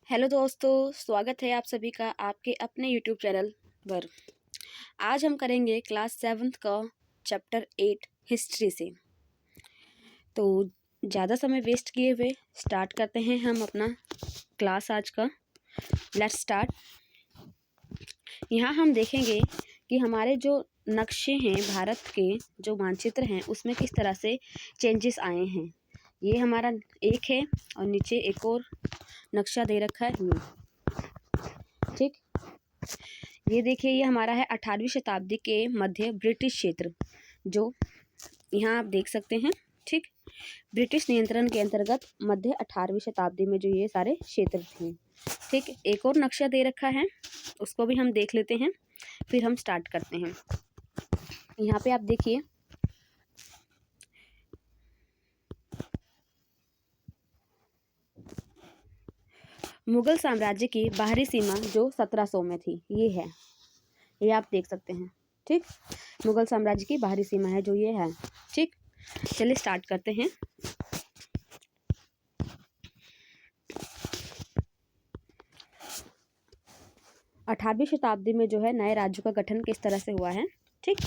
Hello दोस्तों, स्वागत है आप सभी का आपके अपने यूट्यूब चैनल पर। आज हम करेंगे क्लास 7th का चैप्टर 8 हिस्ट्री से। तो ज़्यादा समय वेस्ट किए हुए स्टार्ट करते हैं हम अपना क्लास आज का। Let's start. यहाँ हम देखेंगे कि हमारे जो नक्शे हैं, भारत के जो मानचित्र हैं, उसमें किस तरह से चेंजेस आए हैं। ये हमारा एक है और नीचे एक और नक्शा दे रखा है ये, ठीक। ये देखिए, ये हमारा है 18वीं शताब्दी के मध्य ब्रिटिश क्षेत्र, जो यहाँ आप देख सकते हैं, ठीक। ब्रिटिश नियंत्रण के अंतर्गत मध्य 18वीं शताब्दी में जो ये सारे क्षेत्र थे, ठीक। एक और नक्शा दे रखा है, उसको भी हम देख लेते हैं, फिर हम स्टार्ट करते हैं। यहाँ पे आप देखिए, मुगल साम्राज्य की बाहरी सीमा जो 1700 में थी, ये है, ये आप देख सकते हैं, ठीक। मुगल साम्राज्य की बाहरी सीमा है जो ये है, ठीक। चलिए स्टार्ट करते हैं। अठारहवीं शताब्दी में जो है नए राज्यों का गठन किस तरह से हुआ है, ठीक।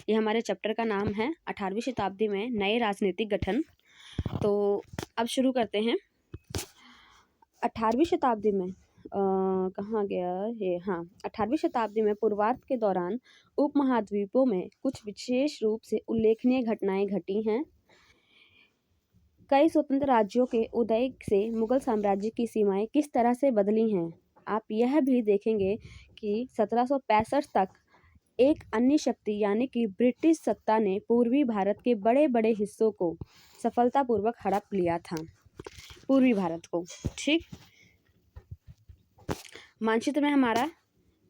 ये हमारे चैप्टर का नाम है 18वीं शताब्दी में नए राजनीतिक गठन। तो अब शुरू करते हैं। 18वीं शताब्दी में कहाँ गया ये, हाँ, 18वीं शताब्दी में पूर्वार्ध के दौरान उपमहाद्वीपों में कुछ विशेष रूप से उल्लेखनीय घटनाएं घटी हैं। कई स्वतंत्र राज्यों के उदय से मुगल साम्राज्य की सीमाएं किस तरह से बदली हैं। आप यह भी देखेंगे कि 1765 तक एक अन्य शक्ति यानी कि ब्रिटिश सत्ता ने पूर्वी भारत के बड़े बड़े हिस्सों को सफलतापूर्वक हड़प लिया था, पूर्वी भारत को, ठीक। मानचित्र में हमारा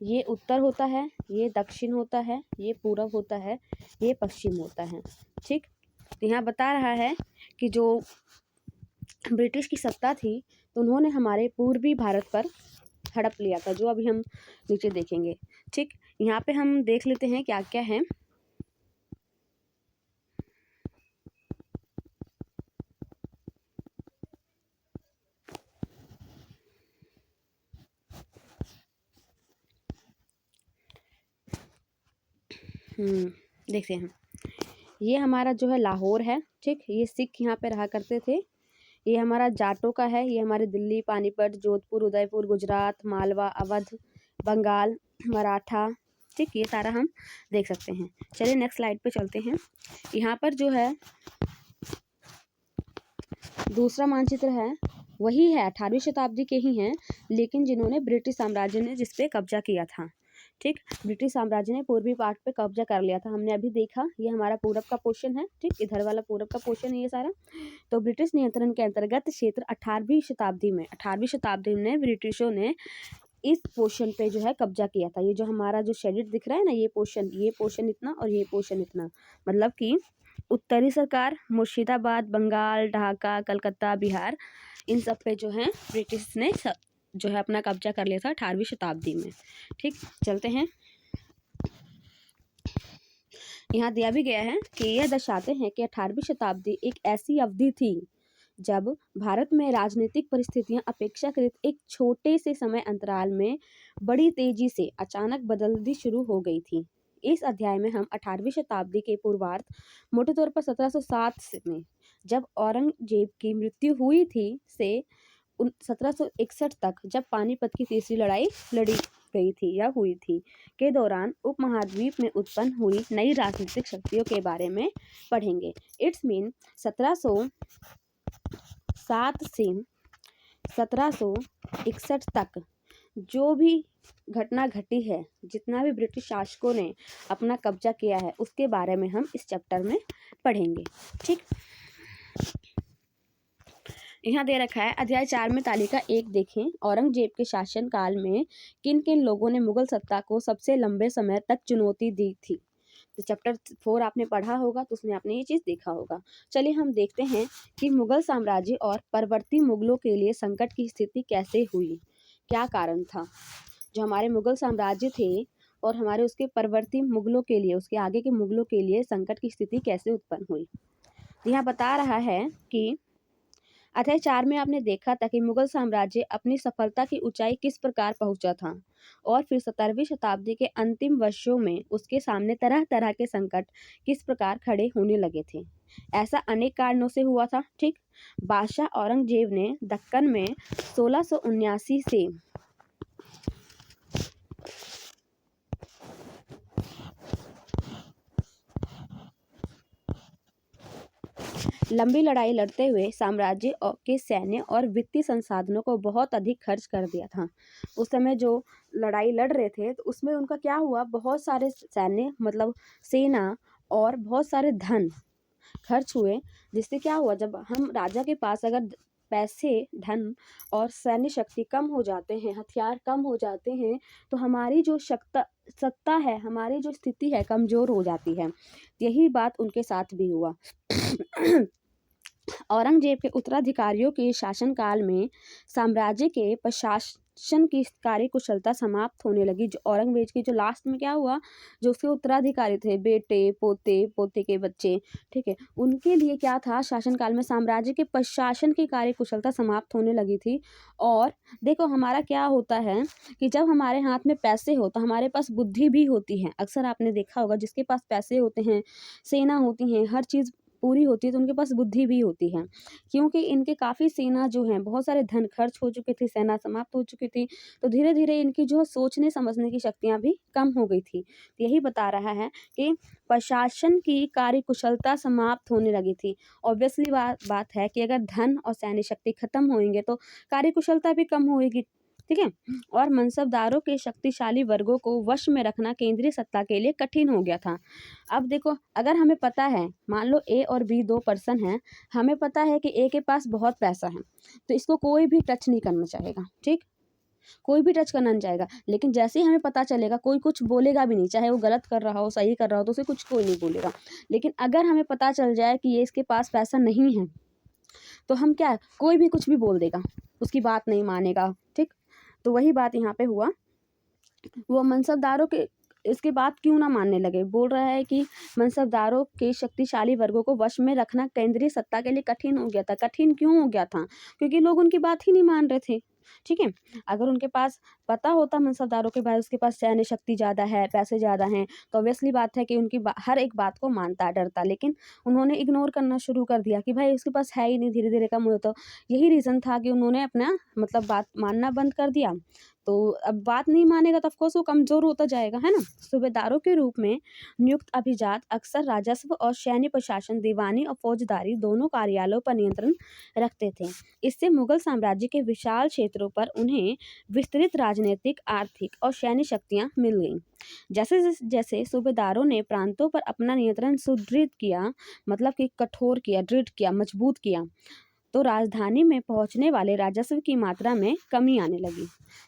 ये उत्तर होता है, ये दक्षिण होता है, ये पूरब होता है, ये पश्चिम होता है, ठीक। यहाँ बता रहा है कि जो ब्रिटिश की सत्ता थी तो उन्होंने हमारे पूर्वी भारत पर हड़प लिया था, जो अभी हम नीचे देखेंगे, ठीक। यहाँ पे हम देख लेते हैं क्या क्या है। देखते हैं, ये हमारा जो है लाहौर है, ठीक। ये सिख यहाँ पे रहा करते थे। ये हमारा जाटों का है, ये हमारे दिल्ली, पानीपत, जोधपुर, उदयपुर, गुजरात, मालवा, अवध, बंगाल, मराठा, ठीक। ये सारा हम देख सकते हैं। चलिए नेक्स्ट स्लाइड पे चलते हैं। यहाँ पर जो है दूसरा मानचित्र है, वही है 18वीं शताब्दी के ही हैं, लेकिन जिन्होंने ब्रिटिश साम्राज्य ने जिस पे कब्जा किया था, ठीक। ब्रिटिश साम्राज्य ने पूर्वी पार्ट पे कब्जा कर लिया था, हमने अभी देखा। ये हमारा पूरब का पोर्शन है, ठीक। इधर वाला पूरब का पोर्शन है ये सारा। तो ब्रिटिश नियंत्रण के अंतर्गत क्षेत्र 18वीं शताब्दी में ब्रिटिशों ने इस पोर्शन पे जो है कब्जा किया था। ये जो हमारा जो शेडेड दिख रहा है ना, ये पोर्शन इतना और ये पोर्शन इतना, मतलब कि उत्तरी सरकार मुर्शिदाबाद, बंगाल, ढाका, कलकत्ता, बिहार, इन सब पे जो है ब्रिटिश ने जो है अपना कब्जा कर लिया था 18वीं शताब्दी में, ठीक। चलते हैं। यहाँ दिया भी गया है कि यह दर्शाते हैं कि 18वीं शताब्दी एक ऐसी अवधि थी जब भारत में राजनीतिक परिस्थितियां अपेक्षाकृत एक छोटे से समय अंतराल में बड़ी तेजी से अचानक बदलनी शुरू हो गई थी। इस अध्याय में हम 18वीं शताब्दी के पूर्वार्ध, मोटे तौर पर 1707 में जब औरंगजेब की मृत्यु हुई थी से 1761 तक जब पानीपत की तीसरी लड़ाई लड़ी गई थी या हुई थी के दौरान उपमहाद्वीप में उत्पन्न हुई नई राजनीतिक शक्तियों के बारे में पढ़ेंगे। इट्स मीन 1707 से 1761 तक जो भी घटना घटी है, जितना भी ब्रिटिश शासकों ने अपना कब्जा किया है, उसके बारे में हम इस चैप्टर में पढ़ेंगे, ठीक। यहाँ दे रखा है अध्याय 4 में तालिका 1 देखें। औरंगजेब के शासन काल में किन किन लोगों ने मुगल सत्ता को सबसे लंबे समय तक चुनौती दी थी। तो चैप्टर 4 आपने पढ़ा होगा, तो उसमें आपने ये चीज़ देखा होगा। चलिए हम देखते हैं कि मुगल साम्राज्य और परवर्ती मुगलों के लिए संकट की स्थिति कैसे हुई, क्या कारण था। जो हमारे मुगल साम्राज्य थे और हमारे उसके परवर्ती मुगलों के लिए, उसके आगे के मुगलों के लिए संकट की स्थिति कैसे उत्पन्न हुई। यहाँ बता रहा है कि अध्याय 4 में आपने देखा था कि मुगल साम्राज्य अपनी सफलता की ऊंचाई किस प्रकार पहुंचा था और फिर 17वीं शताब्दी के अंतिम वर्षों में उसके सामने तरह तरह के संकट किस प्रकार खड़े होने लगे थे। ऐसा अनेक कारणों से हुआ था। ठीक, बादशाह औरंगजेब ने दक्कन में 1679 से लंबी लड़ाई लड़ते हुए साम्राज्य के सैन्य और वित्तीय संसाधनों को बहुत अधिक खर्च कर दिया था। उस समय जो लड़ाई लड़ रहे थे तो उसमें उनका क्या हुआ, बहुत सारे सैन्य मतलब सेना और बहुत सारे धन खर्च हुए, जिससे क्या हुआ, जब हम राजा के पास अगर पैसे, धन और सैन्य शक्ति कम हो जाते हैं, हथियार कम हो जाते हैं, तो हमारी जो सत्ता है, हमारी जो स्थिति है, कमज़ोर हो जाती है। यही बात उनके साथ भी हुआ। औरंगजेब के उत्तराधिकारियों के शासनकाल में साम्राज्य के प्रशासन की कार्यकुशलता समाप्त होने लगी। जो औरंगजेब की जो लास्ट में क्या हुआ, जो उसके उत्तराधिकारी थे, बेटे, पोते, पोते के बच्चे, ठीक है, उनके लिए क्या था, शासनकाल में साम्राज्य के प्रशासन की कार्यकुशलता समाप्त होने लगी थी। और देखो हमारा क्या होता है कि जब हमारे हाथ में पैसे हो तो हमारे पास बुद्धि भी होती है। अक्सर आपने देखा होगा, जिसके पास पैसे होते हैं, सेना होती हैं, हर चीज़ पूरी होती है, तो उनके पास बुद्धि भी होती है। क्योंकि इनके काफ़ी सेना जो है, बहुत सारे धन खर्च हो चुके थे, सेना समाप्त हो चुकी थी, तो धीरे धीरे इनकी जो सोचने समझने की शक्तियाँ भी कम हो गई थी। यही बता रहा है कि प्रशासन की कार्यकुशलता समाप्त होने लगी थी। ऑब्वियसली बात है कि अगर धन और सैन्य शक्ति खत्म होएंगे तो कार्यकुशलता भी कम होएगी। ठीक है, और मनसबदारों के शक्तिशाली वर्गों को वश में रखना केंद्रीय सत्ता के लिए कठिन हो गया था। अब देखो, अगर हमें पता है, मान लो ए और बी दो पर्सन हैं, हमें पता है कि ए के पास बहुत पैसा है, तो इसको कोई भी टच नहीं करना चाहेगा। ठीक, कोई भी टच करना नहीं चाहेगा। लेकिन जैसे ही हमें पता चलेगा, कोई कुछ बोलेगा भी नहीं, चाहे वो गलत कर रहा हो, सही कर रहा हो, तो उसे कुछ कोई नहीं बोलेगा। लेकिन अगर हमें पता चल जाए कि ये इसके पास पैसा नहीं है, तो हम क्या, कोई भी कुछ भी बोल देगा, उसकी बात नहीं मानेगा। ठीक, तो वही बात यहाँ पे हुआ। वो मनसबदारों के इसके बात क्यों ना मानने लगे, बोल रहा है कि मनसबदारों के शक्तिशाली वर्गों को वश में रखना केंद्रीय सत्ता के लिए कठिन हो गया था। कठिन क्यों हो गया था? क्योंकि लोग उनकी बात ही नहीं मान रहे थे। ठीक है, अगर उनके पास पता होता मनसबदारों के भाई उसके पास सैन्य शक्ति ज़्यादा है, पैसे ज़्यादा हैं, तो ऑब्वियसली बात है कि उनकी हर एक बात को मानता डरता। लेकिन उन्होंने इग्नोर करना शुरू कर दिया कि भाई उसके पास है ही नहीं, धीरे धीरे कम हो। तो यही रीज़न था कि उन्होंने अपना मतलब बात मानना बंद कर दिया। तो अब बात नहीं मानेगा तो ऑफकोर्स वो कमज़ोर होता जाएगा, है ना। सूबेदारों के रूप में नियुक्त अभिजात अक्सर राजस्व और सैन्य प्रशासन, दीवानी और फौजदारी दोनों कार्यालयों पर नियंत्रण रखते थे। इससे मुगल साम्राज्य के विशाल क्षेत्रों पर उन्हें विस्तृत राजनीतिक, आर्थिक और सैन्य शक्तियाँ मिल गईं। जैसे जैसे सूबेदारों ने प्रांतों पर अपना नियंत्रण सुदृढ़ किया, मतलब कि कठोर किया, दृढ़ किया, मजबूत किया, तो राजधानी में पहुंचने वाले राजस्व की मात्रा में कमी आने लगी।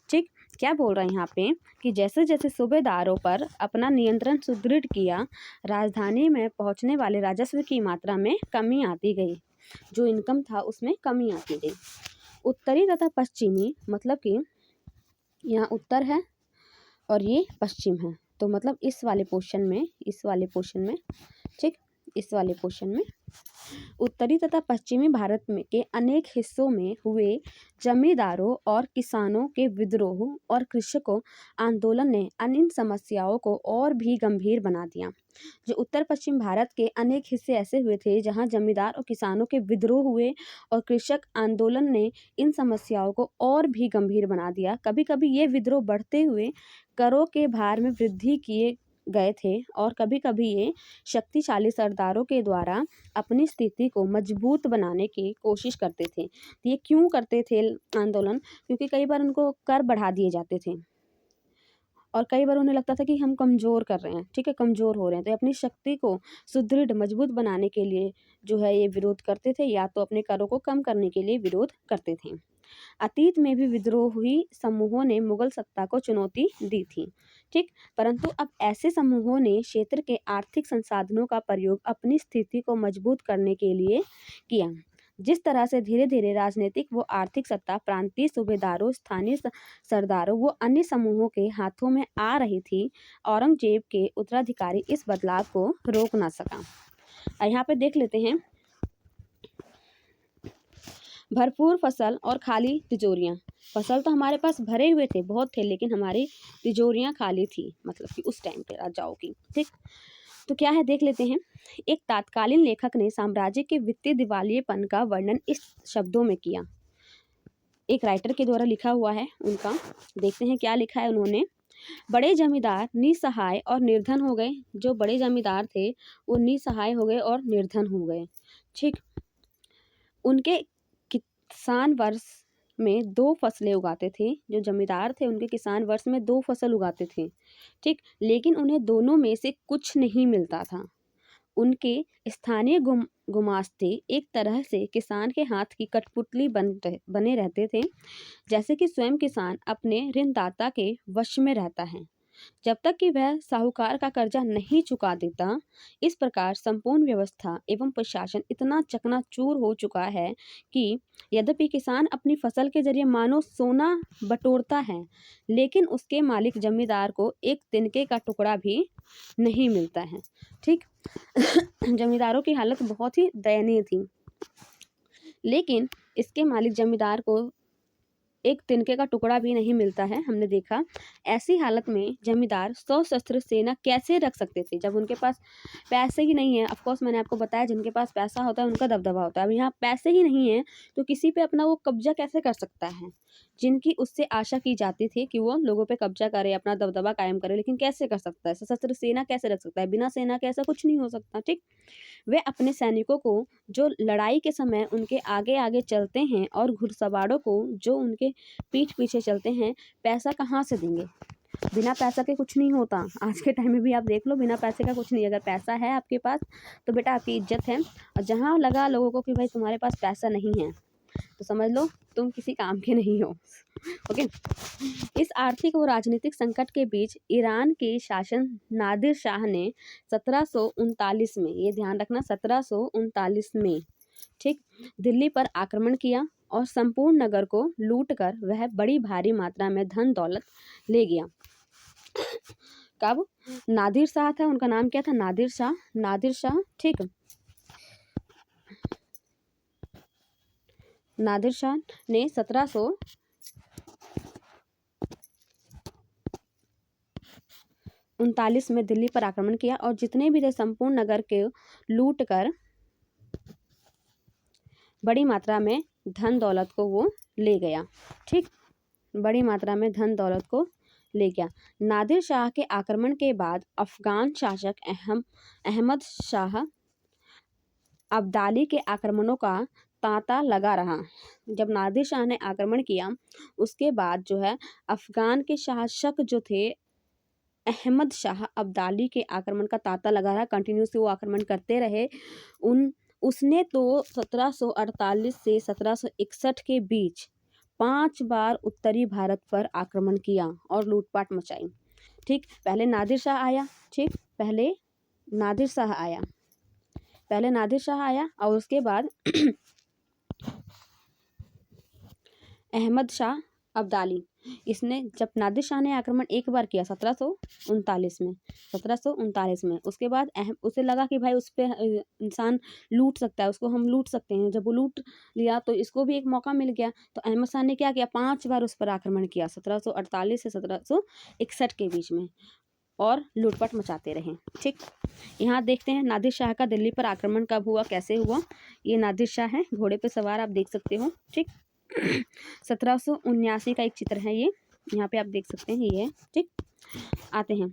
ठीक, क्या बोल रहे हैं यहाँ पे कि जैसे जैसे सूबेदारों पर अपना नियंत्रण सुदृढ़ किया, राजधानी में पहुंचने वाले राजस्व की मात्रा में कमी आती गई, जो इनकम था उसमें कमी आती गई। उत्तरी तथा पश्चिमी, मतलब कि यहाँ उत्तर है और ये पश्चिम है, तो मतलब इस वाले पोर्शन में, ठीक, इस वाले पोर्शन में उत्तरी तथा पश्चिमी भारत में के अनेक हिस्सों में हुए जमींदारों और किसानों के विद्रोह और कृषकों आंदोलन ने इन समस्याओं को और भी गंभीर बना दिया। जो उत्तर पश्चिम भारत के अनेक हिस्से ऐसे हुए थे जहां जमींदार और किसानों के विद्रोह हुए और कृषक आंदोलन ने इन समस्याओं को और भी गंभीर बना दिया। कभी कभी ये विद्रोह बढ़ते हुए करों के भार में वृद्धि किए गए थे और कभी कभी ये शक्तिशाली सरदारों के द्वारा अपनी स्थिति को मजबूत बनाने की कोशिश करते थे। तो ये क्यों करते थे आंदोलन? क्योंकि कई बार उनको कर बढ़ा दिए जाते थे और कई बार उन्हें लगता था कि हम कमज़ोर कर रहे हैं, ठीक है, कमज़ोर हो रहे हैं, तो अपनी शक्ति को सुदृढ़, मजबूत बनाने के लिए जो है ये विरोध करते थे, या तो अपने करों को कम करने के लिए विरोध करते थे। अतीत में भी विद्रोही समूहों ने मुगल सत्ता को चुनौती दी थी, ठीक, परंतु अब ऐसे समूहों ने क्षेत्र के आर्थिक संसाधनों का प्रयोग अपनी स्थिति को मजबूत करने के लिए किया। जिस तरह से धीरे धीरे राजनीतिक व आर्थिक सत्ता प्रांतीय सूबेदारों, स्थानीय सरदारों व अन्य समूहों के हाथों में आ रही थी, औरंगजेब के उत्तराधिकारी इस बदलाव को रोक ना सका। यहाँ पे देख लेते हैं, भरपूर फसल और खाली तिजोरियाँ। फसल तो हमारे पास भरे हुए थे, बहुत थे, लेकिन हमारी तिजोरियाँ खाली थी, मतलब कि उस टाइम पे राजाओं की। ठीक, तो क्या है देख लेते हैं। एक तत्कालीन लेखक ने साम्राज्य के वित्तीय दिवालियेपन का वर्णन इस शब्दों में किया। एक राइटर के द्वारा लिखा हुआ है उनका, देखते हैं क्या लिखा है उन्होंने। बड़े जमींदार निसहाय और निर्धन हो गए। जो बड़े जमींदार थे वो निसहाय हो गए और निर्धन हो गए। ठीक, उनके किसान वर्ष में 2 फसलें उगाते थे। जो जमींदार थे उनके किसान वर्ष में 2 फसल उगाते थे। ठीक, लेकिन उन्हें दोनों में से कुछ नहीं मिलता था। उनके स्थानीय गुमास्ते एक तरह से किसान के हाथ की कठपुतली बने रहते थे, जैसे कि स्वयं किसान अपने ऋणदाता के वश में रहता है जब तक कि वह साहूकार का कर्जा नहीं चुका देता। इस प्रकार संपूर्ण व्यवस्था एवं प्रशासन इतना चकनाचूर हो चुका है कि यद्यपि किसान अपनी फसल के जरिए मानो सोना बटोरता है, लेकिन उसके मालिक जमींदार को एक तिनके का टुकड़ा भी नहीं मिलता है। ठीक, जमींदारों की हालत बहुत ही दयनीय थी, लेकिन इसके मालिक जमींदार को एक तिनके का टुकड़ा भी नहीं मिलता है। हमने देखा ऐसी हालत में जमींदार सशस्त्र सेना कैसे रख सकते थे जब उनके पास पैसे ही नहीं है। ऑफ कोर्स मैंने आपको बताया जिनके पास पैसा होता है उनका दबदबा होता है। अब यहाँ पैसे ही नहीं है तो किसी पे अपना वो कब्जा कैसे कर सकता है। जिनकी उससे आशा की जाती थी कि वो लोगों पे कब्जा करे, अपना दबदबा कायम करे, लेकिन कैसे कर सकता है। सशस्त्र सेना कैसे रख सकता है, बिना सेना के ऐसा कुछ नहीं हो सकता। ठीक, वे अपने सैनिकों को जो लड़ाई के समय उनके आगे आगे चलते हैं और घुड़सवारों को जो उनके पीठ पीछे चलते हैं, पैसा कहाँ से देंगे। बिना पैसा के कुछ नहीं होता। आज के टाइम में भी आप देख लो, बिना पैसे का कुछ नहीं। अगर पैसा है आपके पास तो बेटा आपकी इज्जत है, और जहाँ लगा लोगों को कि भाई तुम्हारे पास पैसा नहीं है तो समझ लो तुम किसी काम के नहीं हो। ओके, इस आर्थिक और राजनीतिक संकट के बीच ईरान के शासन नादिर शाह ने 1739 में, ये ध्यान रखना 1739 में, ठीक, दिल्ली पर आक्रमण किया और संपूर्ण नगर को लूटकर वह बड़ी भारी मात्रा में धन दौलत ले गया। कब? नादिर शाह था, उनका नाम क्या था? नादिर शाह। नादिर शाह, ठीक। नादिर शाह ने 1739 में दिल्ली पर आक्रमण किया और जितने भी थे संपूर्ण नगर के लूट कर बड़ी मात्रा में धन दौलत को वो ले गया। ठीक, बड़ी मात्रा में धन दौलत को ले गया। नादिर शाह के आक्रमण के बाद अफगान शासक अहमद शाह अब्दाली के आक्रमणों का तांता लगा रहा। जब नादिर शाह ने आक्रमण किया उसके बाद जो है अफगान के शासक जो थे अहमद शाह अब्दाली के आक्रमण का तांता लगा रहा। कंटिन्यूसली वो आक्रमण करते रहे। उसने तो 1748 से 1761 के बीच 5 बार उत्तरी भारत पर आक्रमण किया और लूटपाट मचाई। ठीक, पहले नादिर शाह आया। ठीक, पहले नादिर शाह आया और उसके बाद अहमद शाह अब्दाली। इसने जब नादिर शाह ने आक्रमण एक बार किया 1739 में, उसके बाद उसे लगा कि भाई उस पर इंसान लूट सकता है, उसको हम लूट सकते हैं। जब वो लूट लिया तो इसको भी एक मौका मिल गया। तो अहमद शाह ने क्या किया, 5 बार उस पर आक्रमण किया 1748 से 1761 के बीच में, और लूटपाट मचाते रहे। ठीक, यहाँ देखते हैं नादिर शाह का दिल्ली पर आक्रमण कब हुआ, कैसे हुआ। ये नादिर शाह है, घोड़े पे सवार, आप देख सकते हो। ठीक, 1779 का एक चित्र है ये, यहाँ पे आप देख सकते हैं ये है। ठीक, आते हैं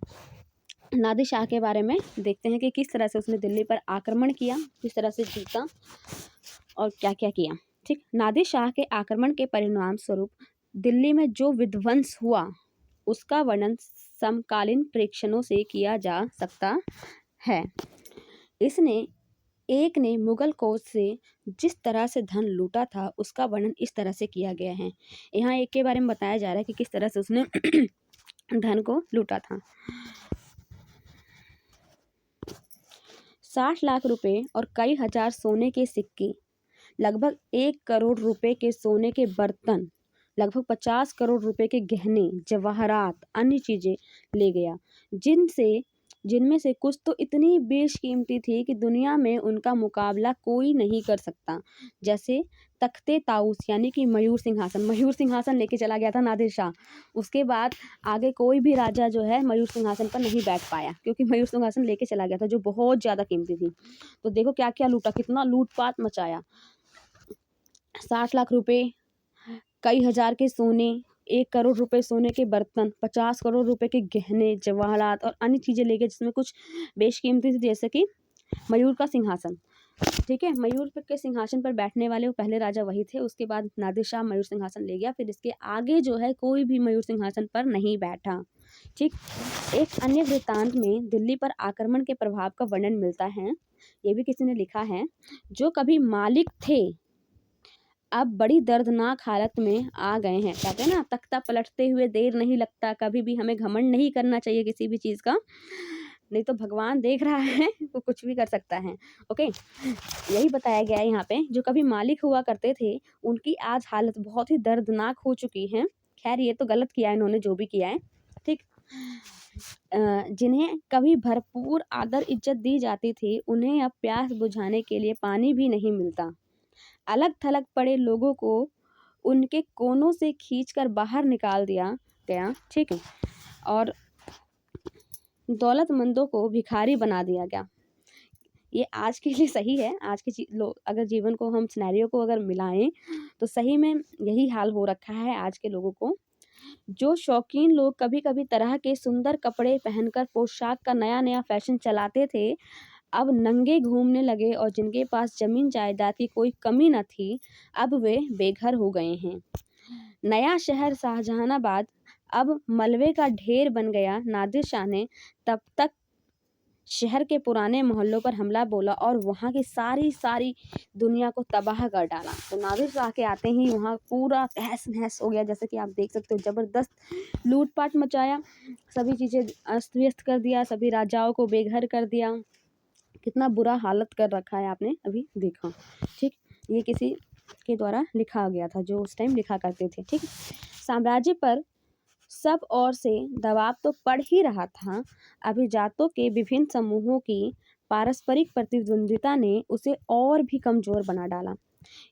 नादिर शाह के बारे में, देखते हैं कि किस तरह से उसने दिल्ली पर आक्रमण किया, किस तरह से जीता और क्या क्या किया। ठीक, नादिर शाह के आक्रमण के परिणाम स्वरूप दिल्ली में जो विध्वंस हुआ उसका वर्णन समकालीन प्रेक्षणों से किया जा सकता है। एक ने मुगल कोच से जिस तरह से धन लूटा था उसका वर्णन इस तरह से किया गया है। यहाँ एक के बारे में बताया जा रहा है कि किस तरह से उसने धन को लूटा था। 60 लाख रुपए और कई हजार सोने के सिक्के, लगभग 1 करोड़ रुपए के सोने के बर्तन, लगभग 50 करोड़ रुपए के गहने, जवाहरात, अन्य चीजें ले गया, जिनसे जिनमें से कुछ तो इतनी बेशकीमती थी कि दुनिया में उनका मुकाबला कोई नहीं कर सकता। जैसे तख्ते ताऊस यानी कि मयूर सिंहासन लेके चला गया था नादिर शाह। उसके बाद आगे कोई भी राजा जो है मयूर सिंहासन पर नहीं बैठ पाया, क्योंकि मयूर सिंहासन लेके चला गया था जो बहुत ज़्यादा कीमती थी। तो देखो क्या क्या लूटा, कितना लूटपाट मचाया। 60 लाख रुपए, कई हजार के सोने, 1 करोड़ रुपए सोने के बर्तन, 50 करोड़ रुपए के गहने जवाहरात और अन्य चीज़ें ले गए, जिसमें कुछ बेशकीमती थी, जैसे कि मयूर का सिंहासन। ठीक है, मयूर के सिंहासन पर बैठने वाले वो पहले राजा वही थे। उसके बाद नादिर शाह मयूर सिंहासन ले गया, फिर इसके आगे जो है कोई भी मयूर सिंहासन पर नहीं बैठा। ठीक, एक अन्य वृत्तांत में दिल्ली पर आक्रमण के प्रभाव का वर्णन मिलता है। ये भी किसी ने लिखा है, जो कभी मालिक थे अब बड़ी दर्दनाक हालत में आ गए हैं। कहते हैं ना, तख्ता पलटते हुए देर नहीं लगता। कभी भी हमें घमंड नहीं करना चाहिए किसी भी चीज़ का, नहीं तो भगवान देख रहा है, वो कुछ भी कर सकता है। ओके, यही बताया गया है यहाँ पे, जो कभी मालिक हुआ करते थे उनकी आज हालत बहुत ही दर्दनाक हो चुकी है। खैर ये तो गलत किया है इन्होंने जो भी किया है। ठीक, जिन्हें कभी भरपूर आदर इज्जत दी जाती थी, उन्हें अब प्यास बुझाने के लिए पानी भी नहीं मिलता। अलग थलग पड़े लोगों को उनके कोनों से खींचकर बाहर निकाल दिया गया। ठीक है, और दौलतमंदों को भिखारी बना दिया गया। ये आज के लिए सही है। आज के लोग अगर जीवन को हम सिनेरियो को अगर मिलाएं तो सही में यही हाल हो रखा है आज के लोगों को। जो शौकीन लोग कभी कभी तरह के सुंदर कपड़े पहनकर पोशाक का नया नया फैशन चलाते थे, अब नंगे घूमने लगे, और जिनके पास जमीन जायदाद की कोई कमी न थी, अब वे बेघर हो गए हैं। नया शहर शाहजहानाबाद अब मलबे का ढेर बन गया। नादिर शाह ने तब तक शहर के पुराने मोहल्लों पर हमला बोला और वहाँ की सारी दुनिया को तबाह कर डाला। तो नादिर शाह के आते ही वहाँ पूरा तहस नहस हो गया। जैसे कि आप देख सकते हो, ज़बरदस्त लूटपाट मचाया, सभी चीज़ें अस्त व्यस्त कर दिया, सभी राजाओं को बेघर कर दिया। कितना बुरा हालत कर रखा है, आपने अभी देखा। ठीक, ये किसी के द्वारा लिखा गया था जो उस टाइम लिखा करते थे। ठीक, साम्राज्य पर सब ओर से दबाव तो पड़ ही रहा था। अभिजातों के विभिन्न समूहों की पारस्परिक प्रतिद्वंद्विता ने उसे और भी कमजोर बना डाला।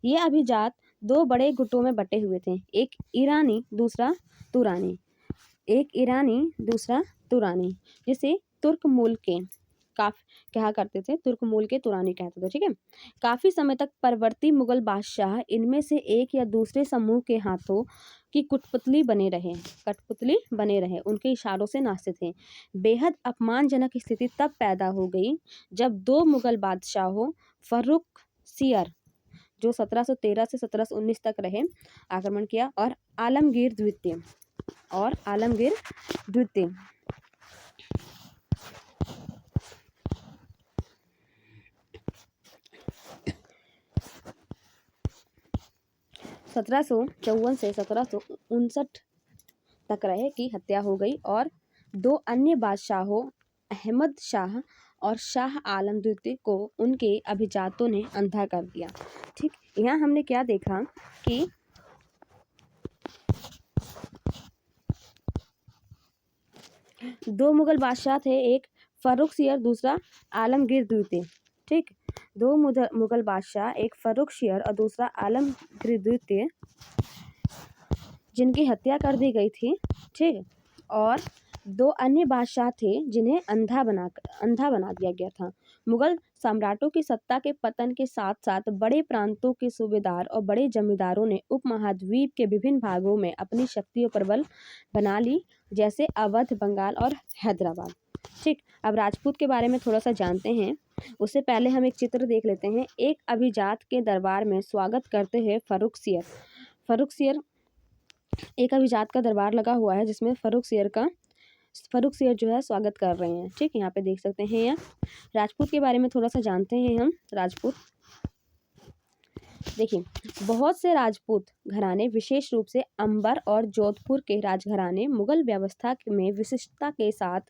ये अभिजात 2 बड़े गुटों में बटे हुए थे, एक ईरानी दूसरा तुरानी, जिसे तुर्क मूल के कहा करते थे, तुर्क मूल के तुरानी कहते थे। ठीक है, काफी समय तक परवर्ती मुगल बादशाह इनमें से एक या दूसरे समूह के हाथों की कठपुतली बने रहे, उनके इशारों से नाचते थे। बेहद अपमानजनक स्थिति तब पैदा हो गई जब 2 मुगल बादशाहों फर्रुख सियर, जो 1713 से 1719 तक रहे, आक्रमण किया, और आलमगीर द्वितीय 1754 से 1759 तक रहे, की हत्या हो गई, और 2 अन्य बादशाहों अहमद शाह और शाह आलम द्वितीय को उनके अभिजातों ने अंधा कर दिया। ठीक, यहाँ हमने क्या देखा कि 2 मुगल बादशाह थे, एक फर्रुख सियर दूसरा आलमगीर द्वितीय। ठीक, 2 मुगल बादशाह, एक फर्रुख सियर और दूसरा आलमगीर द्वितीय, जिनकी हत्या कर दी गई थी। ठीक, और 2 अन्य बादशाह थे जिन्हें अंधा बना दिया गया था। मुगल सम्राटों की सत्ता के पतन के साथ साथ बड़े प्रांतों के सूबेदार और बड़े जमींदारों ने उपमहाद्वीप के विभिन्न भागों में अपनी शक्तियों पर बल बना ली, जैसे अवध, बंगाल और हैदराबाद। ठीक, अब राजपूत के बारे में थोड़ा सा जानते हैं। उससे पहले हम एक चित्र देख लेते हैं। एक अभिजात के दरबार में स्वागत करते हैं फर्रुख सियर, एक अभिजात का दरबार लगा हुआ है जिसमें फर्रुख सियर जो है स्वागत कर रहे हैं। ठीक, यहाँ पे देख सकते हैं। यहाँ राजपूत के बारे में थोड़ा सा जानते हैं हम। राजपूत देखिए, बहुत से राजपूत घराने, विशेष रूप से अंबर और जोधपुर के राजघराने, मुगल व्यवस्था में विशिष्टता के साथ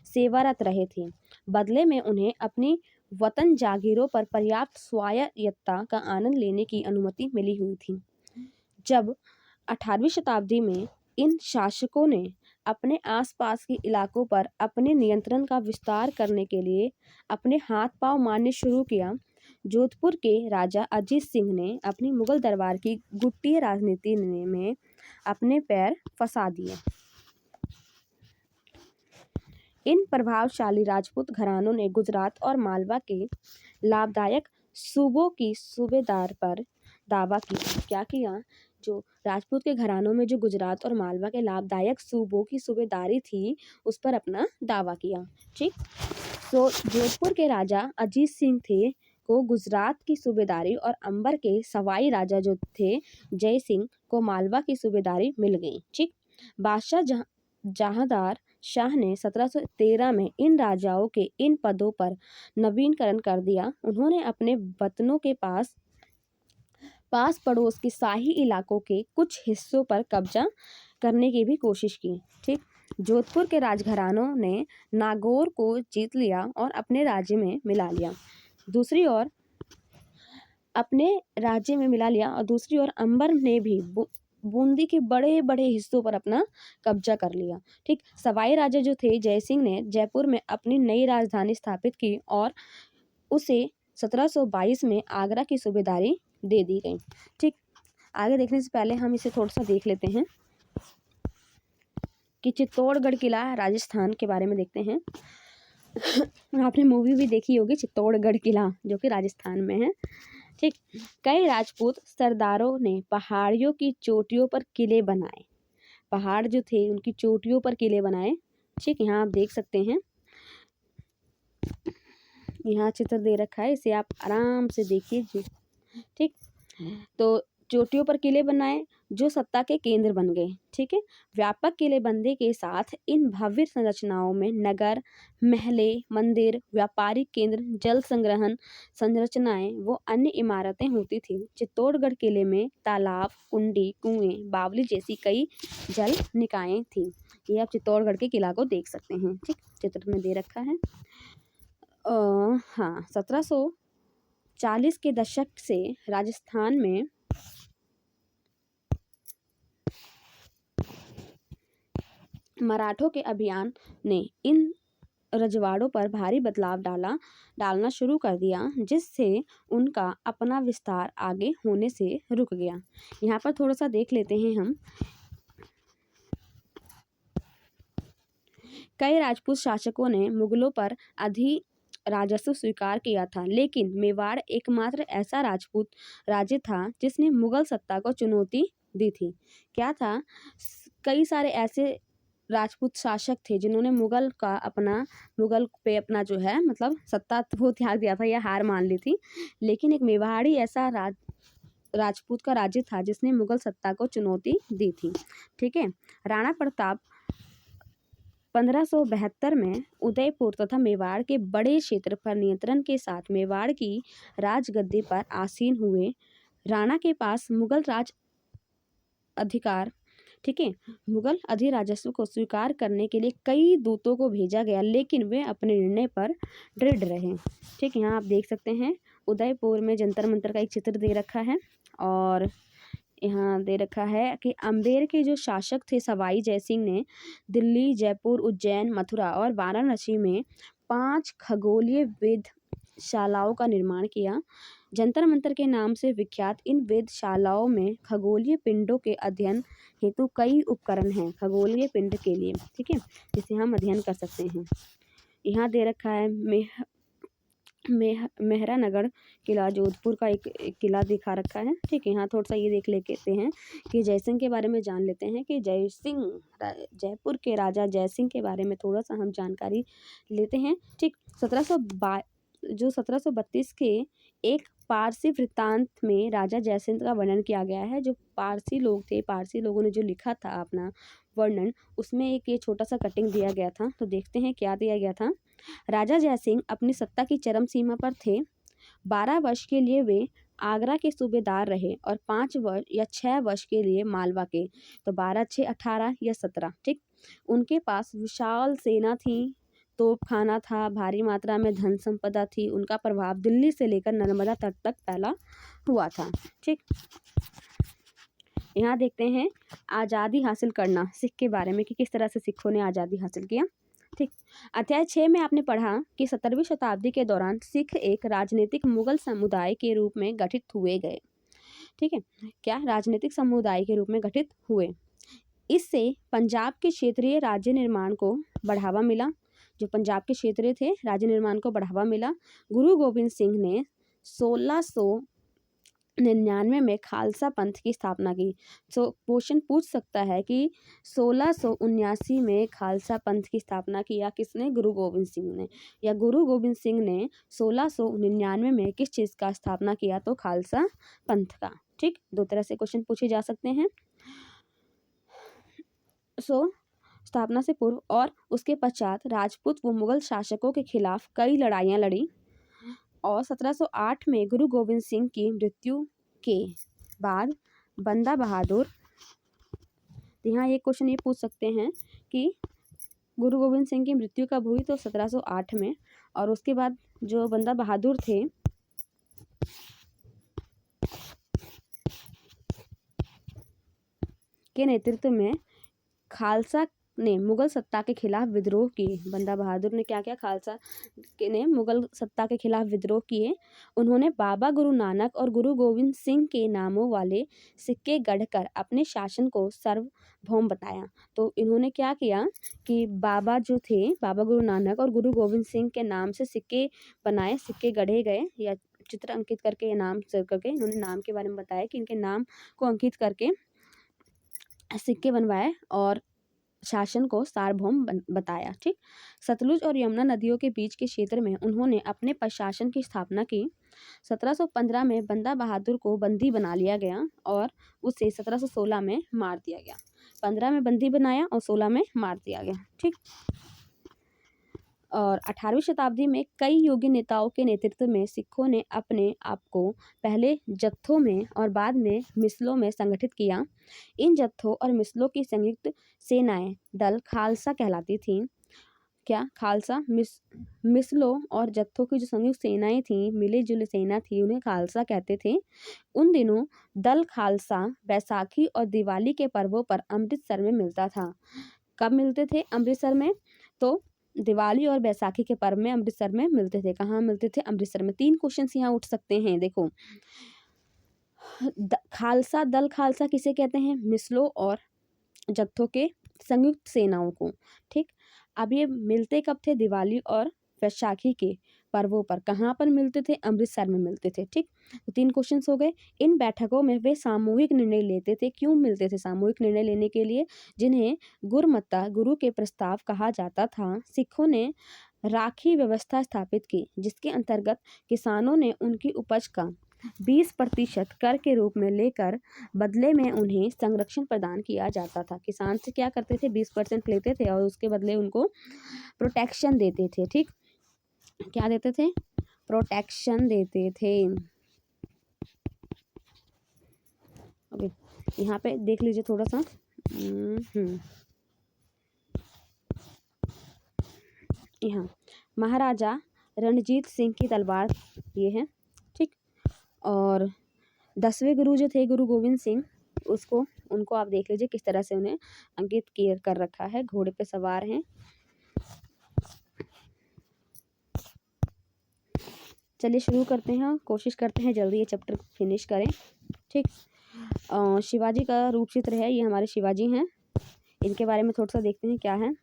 सेवारत रहे थे। बदले में उन्हें अपनी वतन जागीरों पर पर्याप्त स्वायत्तता का आनंद लेने की अनुमति मिली हुई थी। जब 18वीं शताब्दी में इन शासकों ने अपने आसपास के इलाकों पर अपने नियंत्रण का विस्तार करने के लिए अपने हाथ पांव मारने शुरू किया। जोधपुर के राजा अजीत सिंह ने अपनी मुगल दरबार की गुट्टी राजनीति में अपने पैर फंसा दिए। इन प्रभावशाली राजपूत घरानों ने गुजरात और मालवा के लाभदायक सूबों की सूबेदार पर दावा किया। क्या किया? जो राजपूत के घरानों में जो गुजरात और मालवा के लाभदायक सूबों की सूबेदारी थी, उस पर अपना दावा किया। ठीक, तो जोधपुर के राजा अजीत सिंह थे को गुजरात की सूबेदारी और अंबर के सवाई राजा जो थे जय सिंह को मालवा की सूबेदारी मिल गई। ठीक, बादशाह जहांदार शाह ने 1713 में इन राजाओं के इन पदों पर नवीनीकरण कर दिया। उन्होंने अपने वतनों के पास पड़ोस के शाही इलाकों के कुछ हिस्सों पर कब्जा करने की भी कोशिश की। ठीक, जोधपुर के राजघरानों ने नागौर को जीत लिया और अपने राज्य में मिला लिया। दूसरी ओर अंबर ने भी बूंदी के बड़े बड़े हिस्सों पर अपना कब्जा कर लिया। ठीक, सवाई राजा जो थे जय सिंह ने जयपुर में अपनी नई राजधानी स्थापित की और उसे 1722 में आगरा की सूबेदारी दे दी गई। ठीक, आगे देखने से पहले हम इसे थोड़ा सा देख लेते हैं कि चित्तौड़गढ़ किला राजस्थान के बारे में देखते हैं। आपने मूवी भी देखी होगी चित्तौड़गढ़ किला, जो कि राजस्थान में है। ठीक, कई राजपूत सरदारों ने पहाड़ियों की चोटियों पर किले बनाए। पहाड़ जो थे उनकी चोटियों पर किले बनाए। ठीक, यहाँ आप देख सकते हैं, यहाँ चित्र दे रखा है, इसे आप आराम से देखिए। ठीक, तो चोटियों पर किले बनाए जो सत्ता के केंद्र बन गए। ठीक है, व्यापक किलेबंदी के साथ इन भव्य संरचनाओं में नगर, महले, मंदिर, व्यापारिक केंद्र, जल संग्रहण संरचनाएं व अन्य इमारतें होती थी। चित्तौड़गढ़ किले में तालाब, कुंडी, कुएं, बावली जैसी कई जल निकायें थी। ये आप चित्तौड़गढ़ के किला को देख सकते हैं। ठीक, चित्र में दे रखा है। हाँ, 1740 के दशक से राजस्थान में मराठों के अभियान ने इन रजवाड़ों पर भारी बदलाव डालना शुरू कर दिया, जिससे उनका अपना विस्तार आगे होने से रुक गया। यहाँ पर थोड़ा सा देख लेते हैं हम। कई राजपूत शासकों ने मुगलों पर राजस्व स्वीकार किया था, लेकिन मेवाड़ एकमात्र ऐसा राजपूत राज्य था जिसने मुगल सत्ता को चुनौती दी थी। क्या था? कई सारे ऐसे राजपूत शासक थे जिन्होंने मुगल पे अपना जो है मतलब सत्ता वो त्याग दिया था या हार मान ली थी, लेकिन एक मेवाड़ी ऐसा राजपूत का राज्य था जिसने मुगल सत्ता को चुनौती दी थी। ठीक है, राणा प्रताप 1572 में उदयपुर तथा मेवाड़ के बड़े क्षेत्र पर नियंत्रण के साथ मेवाड़ की राजगद्दी पर आसीन हुए। राणा के पास मुगल राज अधिकार ठीक है, मुगल अधिराजस्व को स्वीकार करने के लिए कई दूतों को भेजा गया, लेकिन वे अपने निर्णय पर दृढ़ रहे। ठीक, यहाँ आप देख सकते हैं उदयपुर में जंतर मंतर का एक चित्र दे रखा है और यहाँ दे रखा है कि अम्बेर के जो शासक थे सवाई जयसिंह ने दिल्ली, जयपुर, उज्जैन, मथुरा और वाराणसी में 5 खगोलीय वेधशालाओं का निर्माण किया। जंतर मंतर के नाम से विख्यात इन वेधशालाओं में खगोलीय पिंडों के अध्ययन हेतु कई उपकरण हैं खगोलीय पिंड के लिए। ठीक है, जिसे हम अध्ययन कर सकते हैं। यहाँ दे रखा है मेहरानगढ़ किला, जोधपुर का एक किला दिखा रखा है। ठीक है, यहाँ थोड़ा सा ये देख लेते हैं कि जयसिंह के बारे में जान लेते हैं कि जयपुर के राजा जयसिंह के बारे में थोड़ा सा हम जानकारी लेते हैं। ठीक, 1732 के एक पारसी वृत्तांत में राजा जयसिंह का वर्णन किया गया है। जो पारसी लोग थे, पारसी लोगों ने जो लिखा था अपना वर्णन, उसमें एक ये छोटा सा कटिंग दिया गया था। तो देखते हैं क्या दिया गया था। राजा जयसिंह अपनी सत्ता की चरम सीमा पर थे। 12 वर्ष के लिए वे आगरा के सूबेदार रहे और 5 वर्ष या 6 वर्ष के लिए मालवा के। तो 12, 6, 18 या 17। ठीक, उनके पास विशाल सेना थी, तोपखाना था, भारी मात्रा में धन संपदा थी। उनका प्रभाव दिल्ली से लेकर नर्मदा तट तक फैला हुआ था। ठीक, यहाँ देखते हैं आज़ादी हासिल करना, सिख के बारे में कि किस तरह से सिखों ने आज़ादी हासिल किया। ठीक, अध्याय 6 में आपने पढ़ा कि 17वीं शताब्दी के दौरान सिख एक राजनीतिक मुगल समुदाय के रूप में गठित हुए गए। ठीक है, क्या राजनीतिक समुदाय के रूप में गठित हुए। इससे पंजाब के क्षेत्रीय राज्य निर्माण को बढ़ावा मिला। जो पंजाब के क्षेत्र थे राज्य निर्माण को बढ़ावा मिला। गुरु गोविंद सिंह ने 1699 में खालसा पंथ की स्थापना की। तो क्वेश्चन पूछ सकता है कि 1679 में खालसा पंथ की स्थापना किया किसने? गुरु गोविंद सिंह ने। या गुरु गोविंद सिंह ने 1699 में किस चीज़ का स्थापना किया? तो खालसा पंथ का। ठीक, दो तरह से क्वेश्चन पूछे जा सकते हैं। स्थापना से पूर्व और उसके पश्चात राजपूत व मुगल शासकों के खिलाफ कई लड़ाइयाँ लड़ी और 1708 में गुरु गोविंद सिंह की मृत्यु के बाद बंदा बहादुर, यहाँ एक क्वेश्चन ये पूछ सकते हैं कि गुरु गोविंद सिंह की मृत्यु कब हुई? तो 1708 में। और उसके बाद जो बंदा बहादुर थे के नेतृत्व में खालसा ने मुगल सत्ता के खिलाफ विद्रोह किए। बंदा बहादुर ने क्या किया? खालसा ने मुगल सत्ता के खिलाफ विद्रोह किए। उन्होंने बाबा गुरु नानक और गुरु गोविंद सिंह के नामों वाले सिक्के गढ़कर अपने शासन को सार्वभौम बताया। तो इन्होंने क्या किया कि बाबा जो थे, बाबा गुरु नानक और गुरु गोविंद सिंह के नाम से सिक्के बनाए, सिक्के गढ़े गए या चित्र अंकित करके नाम करके इन्होंने नाम के बारे में बताया कि इनके नाम को अंकित करके सिक्के बनवाए और शासन को सार्वभौम बताया। ठीक, सतलुज और यमुना नदियों के बीच के क्षेत्र में उन्होंने अपने प्रशासन की स्थापना की। 1715 में बंदा बहादुर को बंदी बना लिया गया और उसे 1716 में मार दिया गया। 15 में बंदी बनाया और 16 में मार दिया गया। ठीक, और 18वीं शताब्दी में कई योगी नेताओं के नेतृत्व में सिखों ने अपने आप को पहले जत्थों में और बाद में मिसलों में संगठित किया। इन जत्थों और मिसलों की संयुक्त सेनाएं दल खालसा कहलाती थीं। क्या? खालसा। मिसलों और जत्थों की जो संयुक्त सेनाएं थीं, मिली जुली सेना थी, उन्हें खालसा कहते थे। उन दिनों दल खालसा बैसाखी और दिवाली के पर्वों पर अमृतसर में मिलता था। कब मिलते थे अमृतसर में? तो दिवाली और बैसाखी के पर्व में अमृतसर में मिलते थे। कहाँ मिलते थे? अमृतसर में। 3 क्वेश्चंस यहाँ उठ सकते हैं। देखो, खालसा, दल खालसा किसे कहते हैं? मिसलों और जत्थों के संयुक्त सेनाओं को। ठीक, अब ये मिलते कब थे? दिवाली और वैशाखी के पर्वों पर। कहाँ पर मिलते थे? अमृतसर में मिलते थे। ठीक, तो 3 क्वेश्चंस हो गए। इन बैठकों में वे सामूहिक निर्णय लेते थे। क्यों मिलते थे सामूहिक निर्णय लेने के लिए? जिन्हें गुरमत्ता, गुरु के प्रस्ताव कहा जाता था। सिखों ने राखी व्यवस्था स्थापित की, जिसके अंतर्गत किसानों ने उनकी उपज का 20% कर के रूप में लेकर बदले में उन्हें संरक्षण प्रदान किया जाता था। किसान से क्या करते थे? 20% लेते थे और उसके बदले उनको प्रोटेक्शन देते थे। ठीक, क्या देते थे? प्रोटेक्शन देते थे। ओके, यहाँ पे देख लीजिए थोड़ा सा। यहाँ महाराजा रणजीत सिंह की तलवार ये है। ठीक, और 10वें गुरु जो थे गुरु गोविंद सिंह, उनको आप देख लीजिए किस तरह से उन्हें अंकित कर रखा है। घोड़े पे सवार हैं। चलिए शुरू करते हैं, कोशिश करते हैं जल्दी ये चैप्टर फिनिश करें। ठीक, शिवाजी का रूप चित्र है, ये हमारे शिवाजी हैं। इनके बारे में थोड़ा सा देखते हैं क्या है।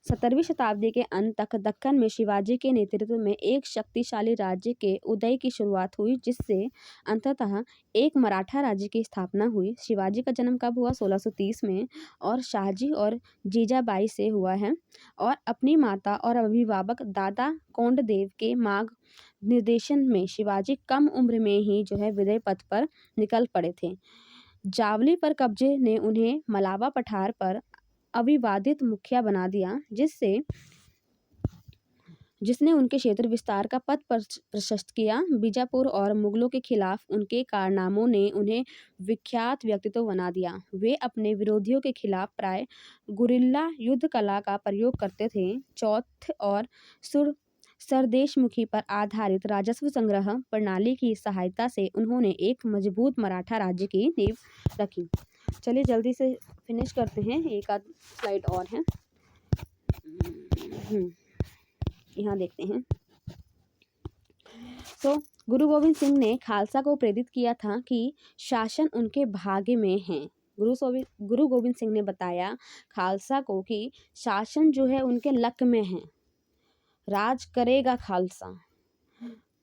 17वीं शताब्दी के अंत तक दक्कन में शिवाजी के नेतृत्व में एक शक्तिशाली राज्य के उदय की शुरुआत हुई, जिससे अंततः एक मराठा राज्य की स्थापना हुई। शिवाजी का जन्म कब हुआ? 1630 में और शाहजी और जीजाबाई से हुआ है और अपनी माता और अभिभावक दादा कोंडदेव के मार्ग निर्देशन में शिवाजी कम उम्र में ही जो है विजय पथ पर निकल पड़े थे। जावली पर कब्जे ने उन्हें मलावा पठार पर अविवादित मुखिया बना दिया, जिसने उनके क्षेत्र विस्तार का पथ प्रशस्त किया। बीजापुर और मुगलों के खिलाफ उनके कारनामों ने उन्हें विख्यात व्यक्तित्व बना दिया। वे अपने विरोधियों के खिलाफ प्राय गुरिल्ला युद्ध कला का प्रयोग करते थे। चौथ और सरदेशमुखी पर आधारित राजस्व संग्रह प्रणाली की सहायता से उन्होंने एक मजबूत मराठा राज्य की नींव रखी। चलिए जल्दी से फिनिश करते हैं, एक आध स्लाइड और है। यहाँ देखते हैं। तो गुरु गोविंद सिंह ने खालसा को प्रेरित किया था कि शासन उनके भाग्य में है। गुरु गोविंद सिंह ने बताया खालसा को कि शासन जो है उनके लक में है, राज करेगा खालसा।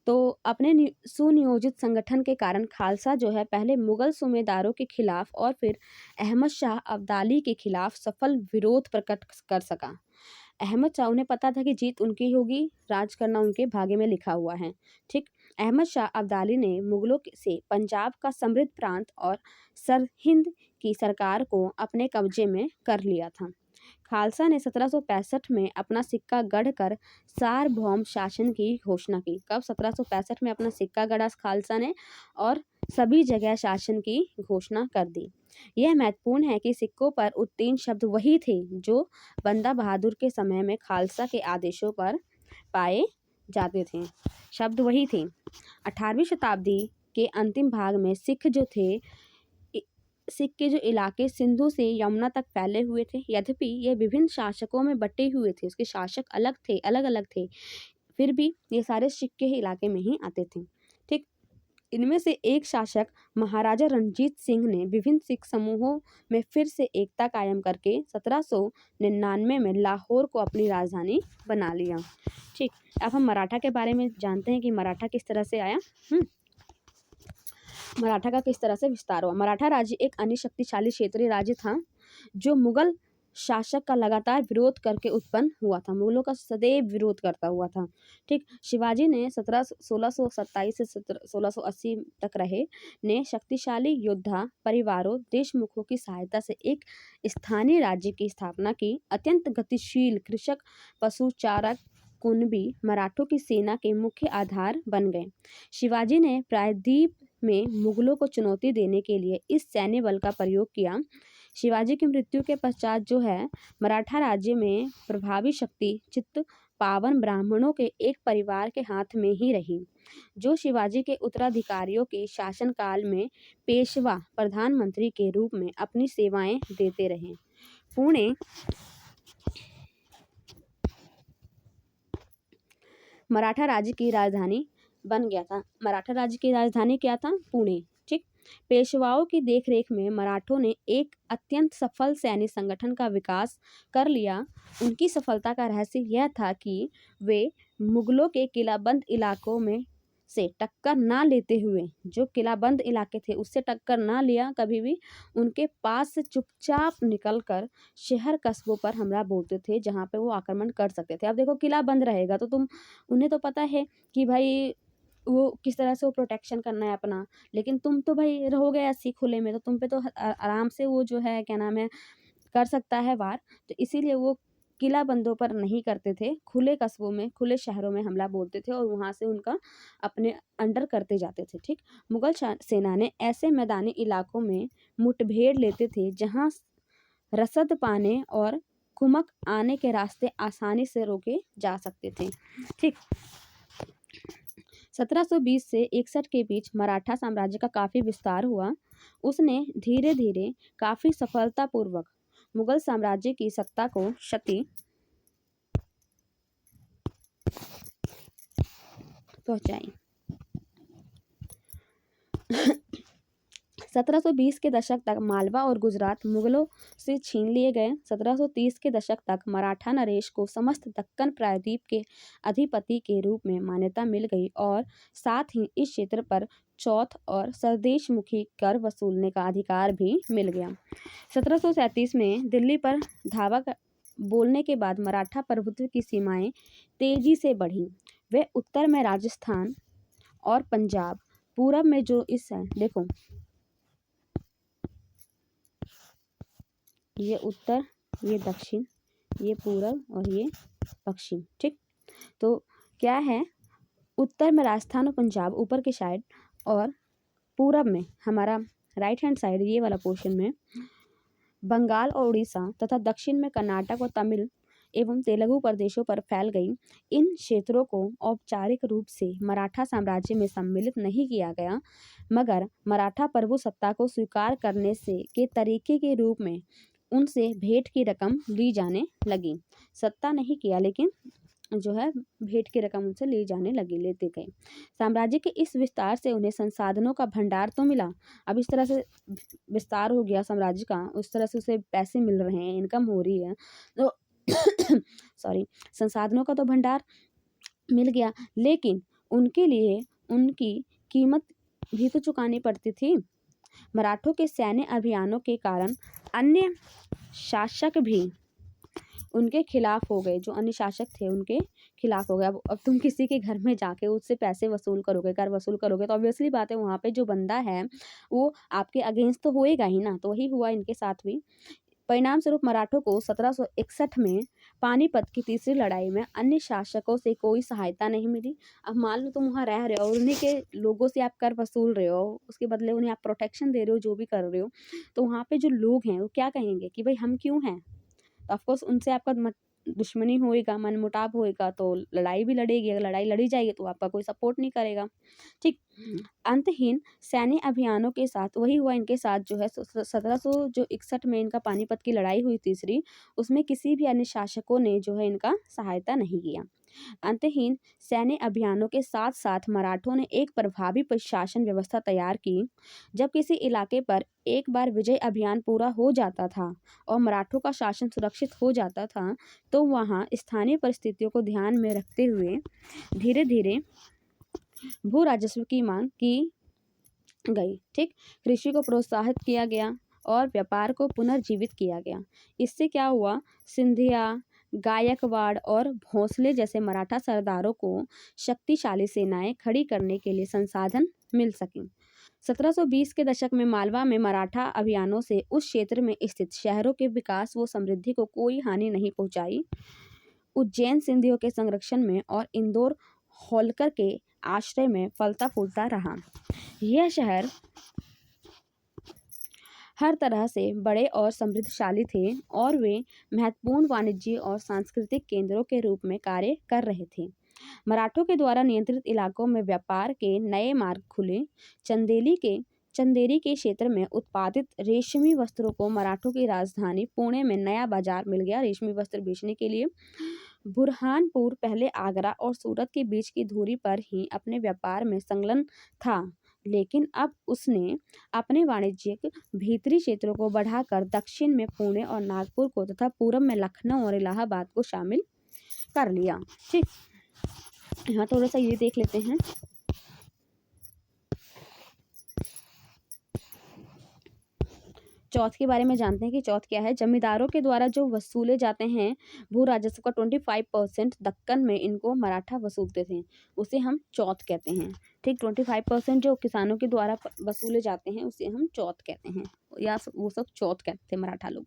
तो अपने सुनियोजित संगठन के कारण खालसा जो है पहले मुगल सूबेदारों के खिलाफ और फिर अहमद शाह अब्दाली के खिलाफ सफल विरोध प्रकट कर सका। अहमद शाह, उन्हें पता था कि जीत उनकी होगी, राज करना उनके भाग्य में लिखा हुआ है। ठीक, अहमद शाह अब्दाली ने मुगलों से पंजाब का समृद्ध प्रांत और सरहिंद की सरकार को अपने कब्जे में कर लिया था। खालसा ने 1765 में अपना सिक्का गढ़कर सार्वभौम शासन की घोषणा की। कब? 1765 में अपना सिक्का गढ़ा खालसा ने और सभी जगह शासन की घोषणा कर दी। यह महत्वपूर्ण है कि सिक्कों पर उत्तीर्ण शब्द वही थे जो बंदा बहादुर के समय में खालसा के आदेशों पर पाए जाते थे। शब्द वही थे। 18वीं शताब्दी के अंतिम भाग में सिख के जो इलाके सिंधु से यमुना तक फैले हुए थे, यद्यपि ये विभिन्न शासकों में बटे हुए थे, उसके शासक अलग अलग थे, फिर भी ये सारे सिख के इलाके में ही आते थे। ठीक, इनमें से एक शासक महाराजा रणजीत सिंह ने विभिन्न सिख समूहों में फिर से एकता कायम करके 1799 में लाहौर को अपनी राजधानी बना लिया। ठीक, अब हम मराठा के बारे में जानते हैं कि मराठा किस तरह से आया। मराठा का किस तरह से विस्तार हुआ। मराठा राज्य एक अन्य शक्तिशाली क्षेत्रीय राज्य था जो मुगल शासक का लगातार विरोध करके उत्पन्न हुआ था, मुगलों का सदैव विरोध करता हुआ था। ठीक, शिवाजी ने 1627 से 1680 तक रहे ने शक्तिशाली योद्धा परिवारों देशमुखों की सहायता से एक स्थानीय राज्य की स्थापना की। अत्यंत गतिशील कृषक पशुचारक कुणबी मराठों की सेना के मुख्य आधार बन गए। शिवाजी ने प्रायद्वीप में मुगलों को चुनौती देने के लिए इस सैन्य बल का प्रयोग किया। शिवाजी की मृत्यु के पश्चात जो है मराठा राज्य में प्रभावी शक्ति चित्तपावन ब्राह्मणों के एक परिवार के हाथ में ही रही, जो शिवाजी के उत्तराधिकारियों के शासनकाल में पेशवा प्रधानमंत्री के रूप में अपनी सेवाएं देते रहे। पुणे मराठा राज्य की राजधानी बन गया था। मराठा राज्य की राजधानी क्या था? पुणे। ठीक, पेशवाओं की देखरेख में मराठों ने एक अत्यंत सफल सैन्य संगठन का विकास कर लिया। उनकी सफलता का रहस्य यह था कि वे मुगलों के किलाबंद इलाकों में से टक्कर ना लेते हुए, जो किलाबंद इलाके थे उससे टक्कर ना लिया कभी भी, उनके पास से चुपचाप निकलकर शहर कस्बों पर हमला बोलते थे जहाँ पे वो आक्रमण कर सकते थे। अब देखो किला बंद रहेगा तो उन्हें तो पता है कि भाई वो किस तरह से वो प्रोटेक्शन करना है अपना, लेकिन तुम तो भाई रहोगे ऐसी खुले में, तो तुम पे तो आराम से वो जो है क्या नाम है कर सकता है वार। तो इसीलिए वो किला बंदों पर नहीं करते थे, खुले कस्बों में खुले शहरों में हमला बोलते थे और वहाँ से उनका अपने अंडर करते जाते थे। ठीक, मुगल सेना ने ऐसे मैदानी इलाकों में मुठभेड़ लेते थे जहाँ रसद पाने और कुमक आने के रास्ते आसानी से रोके जा सकते थे। ठीक, 1720 से 61 के बीच मराठा साम्राज्य का काफ़ी विस्तार हुआ। उसने धीरे धीरे काफ़ी सफलतापूर्वक मुगल साम्राज्य की सत्ता को क्षति पहुंचाई। 1720 के दशक तक मालवा और गुजरात मुगलों से छीन लिए गए। 1730 के दशक तक मराठा नरेश को समस्त दक्कन प्रायद्वीप के अधिपति के रूप में मान्यता मिल गई और साथ ही इस क्षेत्र पर चौथ और सरदेशमुखी कर वसूलने का अधिकार भी मिल गया। 1737 में दिल्ली पर धावा बोलने के बाद मराठा प्रभुत्व की सीमाएं तेजी से बढ़ी। वे उत्तर में राजस्थान और पंजाब, पूरब में जो इस है देखो ये उत्तर, ये दक्षिण, ये पूरब और ये पश्चिम। ठीक, तो क्या है, उत्तर में राजस्थान और पंजाब ऊपर के साइड और पूरब में हमारा राइट हैंड साइड ये वाला पोर्शन में बंगाल और उड़ीसा तथा दक्षिण में कर्नाटक और तमिल एवं तेलुगु प्रदेशों पर फैल गई। इन क्षेत्रों को औपचारिक रूप से मराठा साम्राज्य में सम्मिलित नहीं किया गया, मगर मराठा प्रभुसत्ता को स्वीकार करने से के तरीके के रूप में उनसे भेंट की रकम ली जाने लगी। सत्ता नहीं किया, लेकिन जो है भेंट की रकम उनसे ली जाने लगी, लेते गए। साम्राज्य के इस विस्तार से उन्हें संसाधनों का भंडार तो मिला। अब इस तरह से विस्तार हो गया साम्राज्य का, उस तरह से उसे पैसे मिल रहे हैं, इनकम हो रही है, तो सॉरी, संसाधनों का तो भंडार मिल गया, लेकिन उनके लिए उनकी कीमत भी तो चुकानी पड़ती थी। मराठों के सैन्य अभियानों के कारण अन्य शासक भी उनके खिलाफ हो गए। जो अन्य शासक थे उनके खिलाफ हो गए। अब तुम किसी के घर में जाके उससे पैसे वसूल करोगे, कर वसूल करोगे, तो ऑब्वियसली बात है वहाँ पे जो बंदा है वो आपके अगेंस्ट तो होएगा ही ना। तो वही हुआ इनके साथ भी। परिणाम स्वरूप मराठों को 1761 में पानीपत की तीसरी लड़ाई में अन्य शासकों से कोई सहायता नहीं मिली। अब मान लो तुम वहाँ रह रहे हो और उन्हीं के लोगों से आप कर वसूल रहे हो, उसके बदले उन्हें आप प्रोटेक्शन दे रहे हो, जो भी कर रहे हो, तो वहाँ पे जो लोग हैं वो क्या कहेंगे कि भाई हम क्यों हैं। तो ऑफकोर्स उनसे आपका दुश्मनी होएगा, मनमुटाव होएगा, तो लड़ाई भी लड़ेगी। अगर लड़ाई लड़ी जाएगी तो आपका कोई सपोर्ट नहीं करेगा। ठीक। अंतहीन सैन्य अभियानों के साथ वही हुआ इनके साथ, जो है 1761 में इनका पानीपत की लड़ाई हुई तीसरी, उसमें किसी भी अन्य शासकों ने जो है इनका सहायता नहीं किया। अंतहीन सैन्य अभियानों के साथ साथ मराठों ने एक प्रभावी प्रशासन व्यवस्था तैयार की। जब किसी इलाके पर एक बार विजय अभियान पूरा हो जाता था और मराठों का शासन सुरक्षित हो जाता था, तो वहाँ स्थानीय परिस्थितियों को ध्यान में रखते हुए धीरे धीरे भू राजस्व की मांग की गई। ठीक। कृषि को प्रोत्साहित किया गया और व्यापार को पुनर्जीवित किया गया। इससे क्या हुआ, सिंधिया, गायकवाड़ और भोंसले जैसे मराठा सरदारों को शक्तिशाली सेनाएं खड़ी करने के लिए संसाधन मिल सके। 1720 के दशक में मालवा में मराठा अभियानों से उस क्षेत्र में स्थित शहरों के विकास व समृद्धि को कोई हानि नहीं पहुंचाई। उज्जैन सिंधियों के संरक्षण में और इंदौर होलकर के आश्रय में फलता फूलता रहा। यह शहर हर तरह से बड़े और समृद्धशाली थे और वे महत्वपूर्ण वाणिज्य और सांस्कृतिक केंद्रों के रूप में कार्य कर रहे थे। मराठों के द्वारा नियंत्रित इलाकों में व्यापार के नए मार्ग खुले। चंदेरी के क्षेत्र में उत्पादित रेशमी वस्त्रों को मराठों की राजधानी पुणे में नया बाजार मिल गया रेशमी वस्त्र बेचने के लिए। बुरहानपुर पहले आगरा और सूरत के बीच की दूरी पर ही अपने व्यापार में संलग्न था, लेकिन अब उसने अपने वाणिज्यिक भीतरी क्षेत्रों को बढ़ाकर दक्षिण में पुणे और नागपुर को तथा पूर्व में लखनऊ और इलाहाबाद को शामिल कर लिया। ठीक। यहाँ थोड़ा सा ये देख लेते हैं। चौथ के बारे में जानते हैं कि चौथ क्या है। जमींदारों के द्वारा जो वसूले जाते हैं भू राजस्व का 25% दक्कन में इनको मराठा वसूलते थे, उसे हम चौथ कहते हैं। ठीक। 25% जो किसानों के द्वारा वसूले जाते हैं उसे हम चौथ कहते हैं, या वो सब चौथ कहते थे मराठा लोग।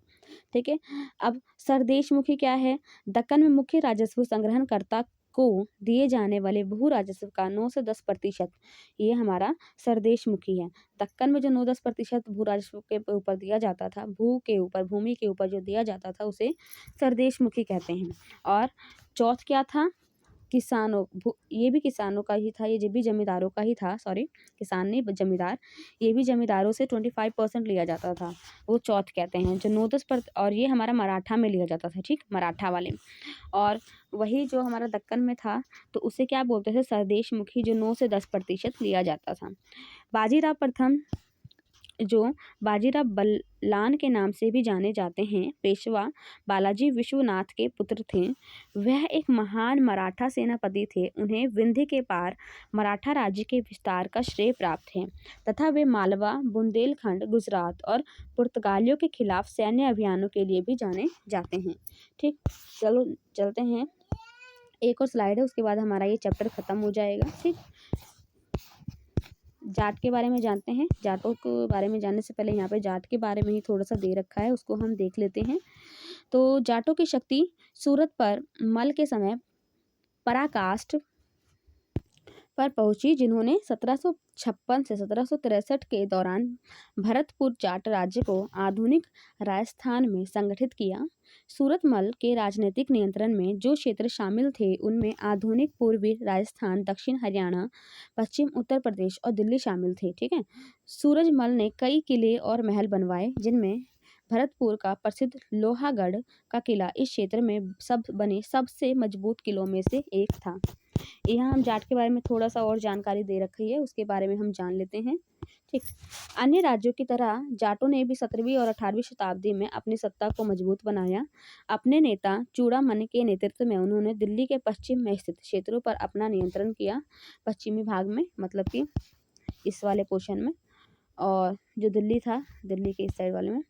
ठीक है। अब सरदेशमुखी क्या है। दक्कन में मुख्य राजस्व संग्रहणकर्ता को दिए जाने वाले भू राजस्व का 9 से 10% ये हमारा सरदेशमुखी है। दक्कन में जो 9-10% भू राजस्व के ऊपर दिया जाता था, भूमि के ऊपर जो दिया जाता था, उसे सरदेशमुखी कहते हैं। और चौथ क्या था, ये भी किसानों का ही था, ये भी जमींदारों का ही था, सॉरी किसान नहीं जमींदार, ये भी जमींदारों से 25% लिया जाता था, वो चौथ कहते हैं। जो 9-10% और ये हमारा मराठा में लिया जाता था। ठीक। मराठा वाले। और वही जो हमारा दक्कन में था तो उसे क्या बोलते थे, सरदेशमुखी, जो 9 से 10% लिया जाता था। बाजीराव प्रथम, जो बाजीराव बल्लान के नाम से भी जाने जाते हैं, पेशवा बालाजी विश्वनाथ के पुत्र थे। वह एक महान मराठा सेनापति थे। उन्हें विंध्य के पार मराठा राज्य के विस्तार का श्रेय प्राप्त है तथा वे मालवा, बुंदेलखंड, गुजरात और पुर्तगालियों के खिलाफ सैन्य अभियानों के लिए भी जाने जाते हैं। ठीक। चलो चलते हैं, एक और स्लाइड है, उसके बाद हमारा ये चैप्टर खत्म हो जाएगा। ठीक। जाट के बारे में जानते हैं। जाटों के बारे में जानने से पहले यहाँ पे जाट के बारे में ही थोड़ा सा दे रखा है, उसको हम देख लेते हैं। तो जाटों की शक्ति सूरत पर मल के समय पर पहुंची, जिन्होंने 1756 से 1763 के दौरान भरतपुर जाट राज्य को आधुनिक राजस्थान में संगठित किया। सूरतमल के राजनीतिक नियंत्रण में जो क्षेत्र शामिल थे उनमें आधुनिक पूर्वी राजस्थान, दक्षिण हरियाणा, पश्चिम उत्तर प्रदेश और दिल्ली शामिल थे। ठीक है। सूरजमल ने कई किले और महल बनवाए, जिनमें भरतपुर का प्रसिद्ध लोहागढ़ का किला इस क्षेत्र में बने सबसे मजबूत किलों में से एक था। यहाँ हम जाट के बारे में थोड़ा सा और जानकारी दे रखी है, उसके बारे में हम जान लेते हैं। ठीक। अन्य राज्यों की तरह जाटों ने भी 17वीं और 18वीं शताब्दी में अपनी सत्ता को मजबूत बनाया। अपने नेता चूड़ामणि के नेतृत्व में उन्होंने दिल्ली के पश्चिम में स्थित क्षेत्रों पर अपना नियंत्रण किया, पश्चिमी भाग में, मतलब कि इस वाले पोर्शन में, और जो दिल्ली था, दिल्ली के इस साइड वाले में।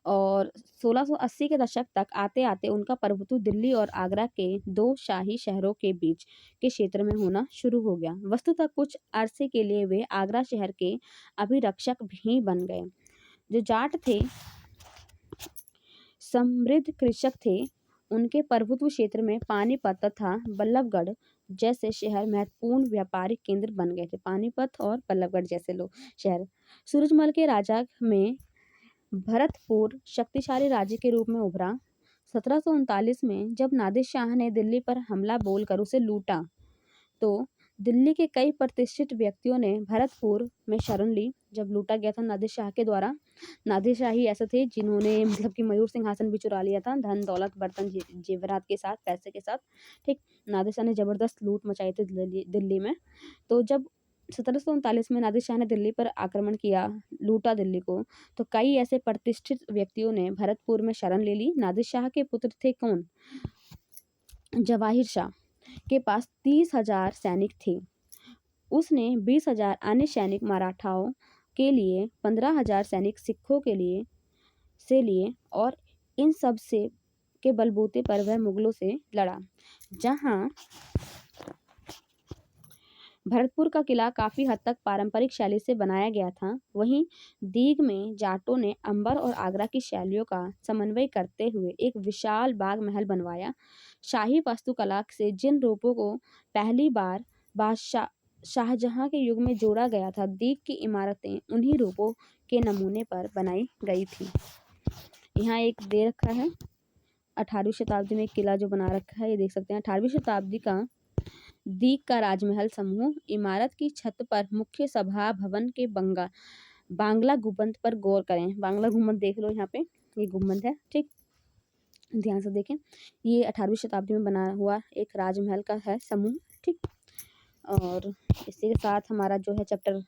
और 1680 के दशक तक आते आते उनका प्रभुत्व दिल्ली और आगरा के दो शाही शहरों के बीच के क्षेत्र में होना शुरू हो गया। वस्तुतः कुछ अरसे के लिए वे आगरा शहर के अभिरक्षक भी बन गए। जो जाट थे समृद्ध कृषक थे, उनके प्रभुत्व क्षेत्र में पानीपत तथा बल्लभगढ़ जैसे शहर महत्वपूर्ण व्यापारिक केंद्र बन गए थे। पानीपत और बल्लभगढ़ जैसे शहर। सूरजमल के राजा में भरतपुर शक्तिशाली राज्य के रूप में उभरा। 1739 में जब नादिर शाह ने दिल्ली पर हमला बोलकर उसे लूटा, तो दिल्ली के कई प्रतिष्ठित व्यक्तियों ने भरतपुर में शरण ली। जब लूटा गया था नादिर शाह के द्वारा, नादिर शाह ही ऐसे थे जिन्होंने मतलब कि मयूर सिंहासन भी चुरा लिया था, धन दौलत बर्तन जेवरात के साथ, पैसे के साथ। ठीक। नादिर शाह ने जबरदस्त लूट मचाई थी दिल्ली में। तो जब 1739 में नादिर शाह ने दिल्ली पर आक्रमण किया, लूटा दिल्ली को, तो कई ऐसे प्रतिष्ठित व्यक्तियों ने भरतपुर में शरण ले ली। नादिर शाह के पुत्र थे कौन? जवाहिर शाह के पास 30,000 सैनिक थे। उसने 20,000 अन्य सैनिक मराठाओं के लिए, 15,000 सैनिक सिखों के लिए और इन सब से के बलबूते पर वह मुगलों से लड़ा। जहां भरतपुर का किला काफी हद तक पारंपरिक शैली से बनाया गया था, वहीं दीग में जाटों ने अंबर और आगरा की शैलियों का समन्वय करते हुए एक विशाल बाग महल बनवाया। शाही वास्तुकला से जिन रूपों को पहली बार बादशाह शाहजहां के युग में जोड़ा गया था, दीग की इमारतें उन्हीं रूपों के नमूने पर बनाई गई थी। यहाँ एक दे रखा है 18वीं शताब्दी में किला जो बना रखा है, ये देख सकते हैं। 18वीं शताब्दी का दीग का राजमहल समूह। इमारत की छत पर मुख्य सभा भवन के बांग्ला गुंबद पर गौर करें। बांग्ला गुंबद देख लो, यहाँ पे ये गुंबद है। ठीक, ध्यान से देखें। ये 18वीं शताब्दी में बना हुआ एक राजमहल का है समूह। ठीक, और इसी के साथ हमारा जो है चैप्टर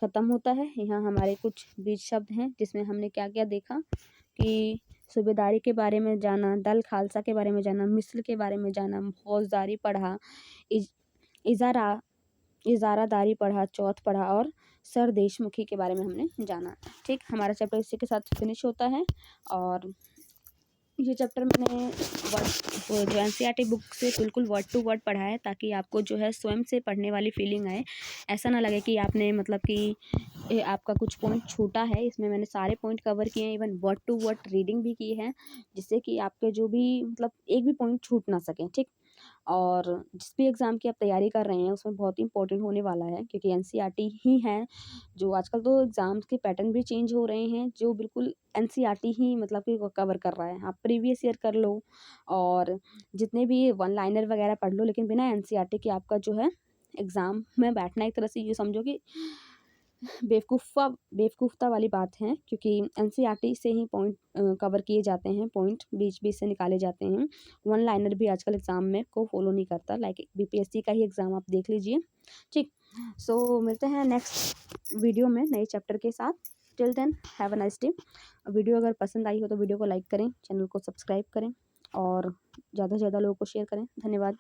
खत्म होता है। यहाँ हमारे कुछ बीज शब्द हैं जिसमें हमने क्या क्या देखा कि सूबेदारी के बारे में जाना, दल खालसा के बारे में जाना, मिस्र के बारे में जाना, फौजदारी पढ़ा, इजारादारी पढ़ा, चौथ पढ़ा और सरदेशमुखी के बारे में हमने जाना। ठीक, हमारा चैप्टर इसी के साथ फिनिश होता है। और ये चैप्टर मैंने जो एनसीईआरटी बुक से बिल्कुल वर्ड टू वर्ड पढ़ा है, ताकि आपको जो है स्वयं से पढ़ने वाली फीलिंग आए। ऐसा ना लगे कि आपने मतलब कि आपका कुछ पॉइंट छूटा है। इसमें मैंने सारे पॉइंट कवर किए हैं, even word to word reading भी की है, जिससे कि आपके जो भी मतलब एक भी पॉइंट छूट ना सके। ठीक, और जिस भी एग्ज़ाम की आप तैयारी कर रहे हैं उसमें बहुत ही इंपॉर्टेंट होने वाला है, क्योंकि एनसीईआरटी ही है जो आजकल तो एग्ज़ाम्स के पैटर्न भी चेंज हो रहे हैं, जो बिल्कुल एनसीईआरटी ही मतलब कि कवर कर रहा है। आप प्रीवियस ईयर कर लो और जितने भी वन लाइनर वगैरह पढ़ लो, लेकिन बिना एनसीईआरटी के आपका जो है एग्ज़ाम में बैठना एक तरह से ये समझो कि बेवकूफ़ता वाली बात है, क्योंकि एनसीईआरटी से ही पॉइंट कवर किए जाते हैं, पॉइंट बीच बीच से निकाले जाते हैं। वन लाइनर भी आजकल एग्ज़ाम में को फॉलो नहीं करता, लाइक बीपीएससी का ही एग्ज़ाम आप देख लीजिए। ठीक, सो मिलते हैं नेक्स्ट वीडियो में नए चैप्टर के साथ। Till then have a nice day. Video अगर पसंद आई हो तो वीडियो को लाइक करें, चैनल को सब्सक्राइब करें और ज़्यादा से ज़्यादा लोगों को शेयर करें। धन्यवाद।